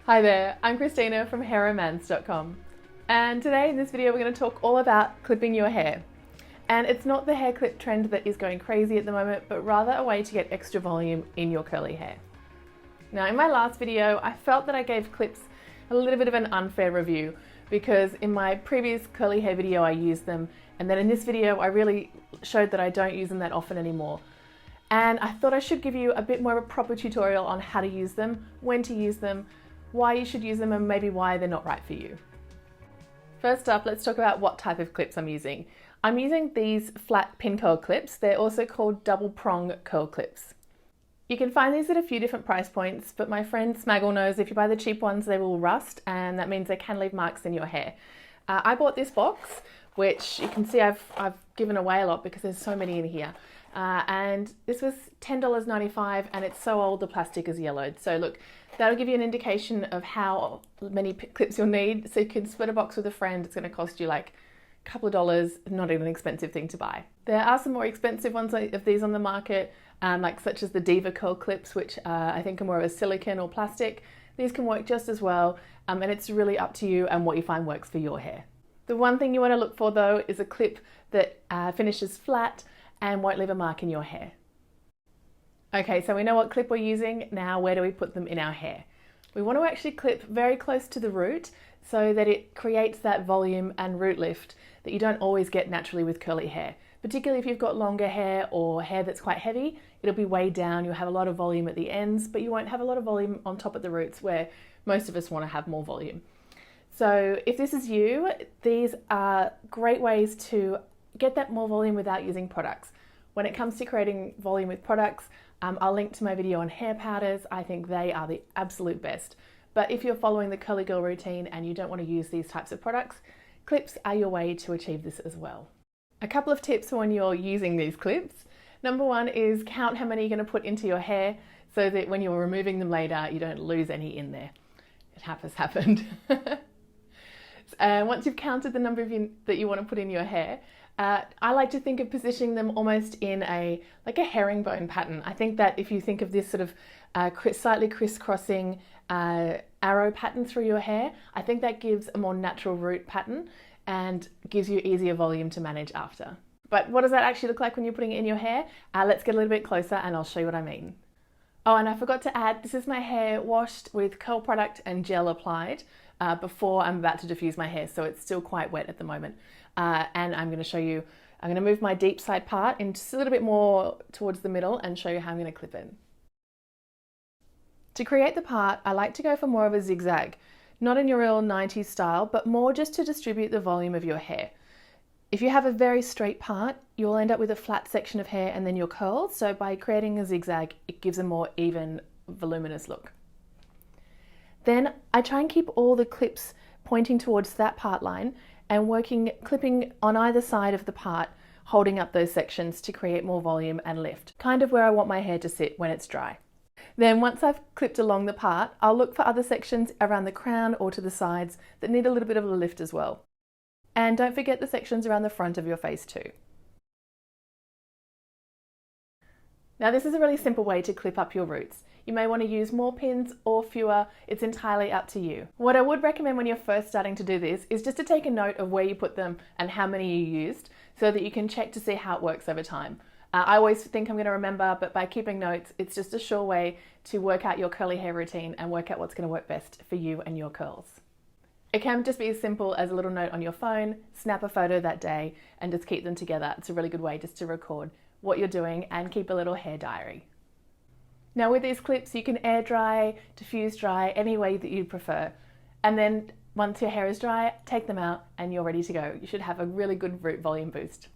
Hi there, I'm Christina from hairromance.com, and today in this video we're going to talk all about clipping your hair. And it's not the hair clip trend that is going crazy at the moment, but rather a way to get extra volume in your curly hair. Now in my last video I felt that I gave clips a little bit of an unfair review because in my previous curly hair video I used them, and then in this video I really showed that I don't use them that often anymore. And I thought I should give you a bit more of a proper tutorial on how to use them, when to use them, why you should use them, and maybe why they're not right for you. First up, let's talk about what type of clips I'm using. I'm using these flat pin curl clips. They're also called double prong curl clips. You can find these at a few different price points, but my friend Smaggle knows if you buy the cheap ones they will rust, and that means they can leave marks in your hair. I bought this box, which you can see I've given away a lot because there's so many in here. And this was $10.95, and it's so old the plastic is yellowed. So look, that'll give you an indication of how many clips you'll need. So you can split a box with a friend. It's going to cost you like a couple of dollars, not even an expensive thing to buy. There are some more expensive ones of these on the market, such as the Diva curl clips, which I think are more of a silicone or plastic. These can work just as well, and it's really up to you and what you find works for your hair. The one thing you want to look for though is a clip that finishes flat and won't leave a mark in your hair. Okay, so we know what clip we're using. Now where do we put them in our hair? We want to actually clip very close to the root so that it creates that volume and root lift that you don't always get naturally with curly hair. Particularly if you've got longer hair or hair that's quite heavy, it'll be way down. You'll have a lot of volume at the ends, but you won't have a lot of volume on top of the roots where most of us want to have more volume. So if this is you, these are great ways to get that more volume without using products. When it comes to creating volume with products, I'll link to my video on hair powders. I think they are the absolute best. But if you're following the curly girl routine and you don't want to use these types of products, clips are your way to achieve this as well. A couple of tips for when you're using these clips. Number one is count how many you're going to put into your hair so that when you're removing them later, you don't lose any in there. It has happened. Once you've counted the number that you want to put in your hair, I like to think of positioning them almost in like a herringbone pattern. I think that if you think of this sort of slightly crisscrossing arrow pattern through your hair, I think that gives a more natural root pattern and gives you easier volume to manage after. But what does that actually look like when you're putting it in your hair? Let's get a little bit closer and I'll show you what I mean. Oh, and I forgot to add, this is my hair washed with curl product and gel applied before I'm about to diffuse my hair, so it's still quite wet at the moment. And I'm going to show you, I'm going to move my deep side part in just a little bit more towards the middle and show you how I'm going to clip it. To create the part, I like to go for more of a zigzag, not in your real 90s style, but more just to distribute the volume of your hair. If you have a very straight part, you'll end up with a flat section of hair and then your curls. So by creating a zigzag, it gives a more even, voluminous look. Then I try and keep all the clips pointing towards that part line and clipping on either side of the part, holding up those sections to create more volume and lift, kind of where I want my hair to sit when it's dry. Then once I've clipped along the part, I'll look for other sections around the crown or to the sides that need a little bit of a lift as well. And don't forget the sections around the front of your face too. Now this is a really simple way to clip up your roots. You may want to use more pins or fewer, it's entirely up to you. What I would recommend when you're first starting to do this is just to take a note of where you put them and how many you used so that you can check to see how it works over time. I always think I'm going to remember, but by keeping notes, it's just a sure way to work out your curly hair routine and work out what's going to work best for you and your curls. It can just be as simple as a little note on your phone, snap a photo that day and just keep them together. It's a really good way just to record what you're doing and keep a little hair diary. Now with these clips you can air dry, diffuse dry, any way that you prefer. And then once your hair is dry, take them out and you're ready to go. You should have a really good root volume boost.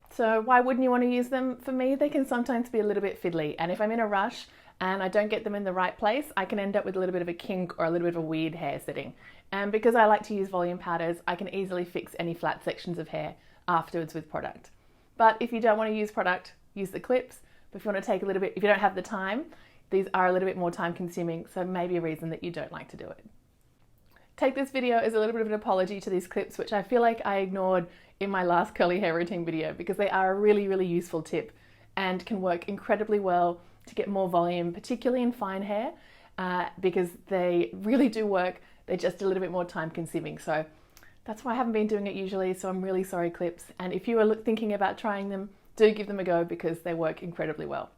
So why wouldn't you want to use them? For me, they can sometimes be a little bit fiddly, and if I'm in a rush and I don't get them in the right place, I can end up with a little bit of a kink or a little bit of a weird hair sitting. And because I like to use volume powders, I can easily fix any flat sections of hair afterwards with product. But if you don't want to use product, use the clips. But if you want to take a little bit, if you don't have the time, these are a little bit more time consuming, so maybe a reason that you don't like to do it. Take this video as a little bit of an apology to these clips, which I feel like I ignored in my last curly hair routine video, because they are a really, really useful tip and can work incredibly well to get more volume, particularly in fine hair, because they really do work. They're just a little bit more time consuming. So that's why I haven't been doing it usually. So I'm really sorry, clips. And if you are thinking about trying them, do give them a go because they work incredibly well.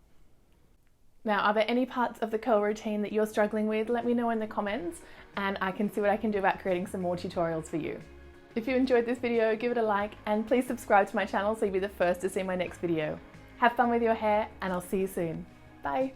Now, are there any parts of the curl routine that you're struggling with? Let me know in the comments and I can see what I can do about creating some more tutorials for you. If you enjoyed this video, give it a like and please subscribe to my channel so you'll be the first to see my next video. Have fun with your hair and I'll see you soon. Bye.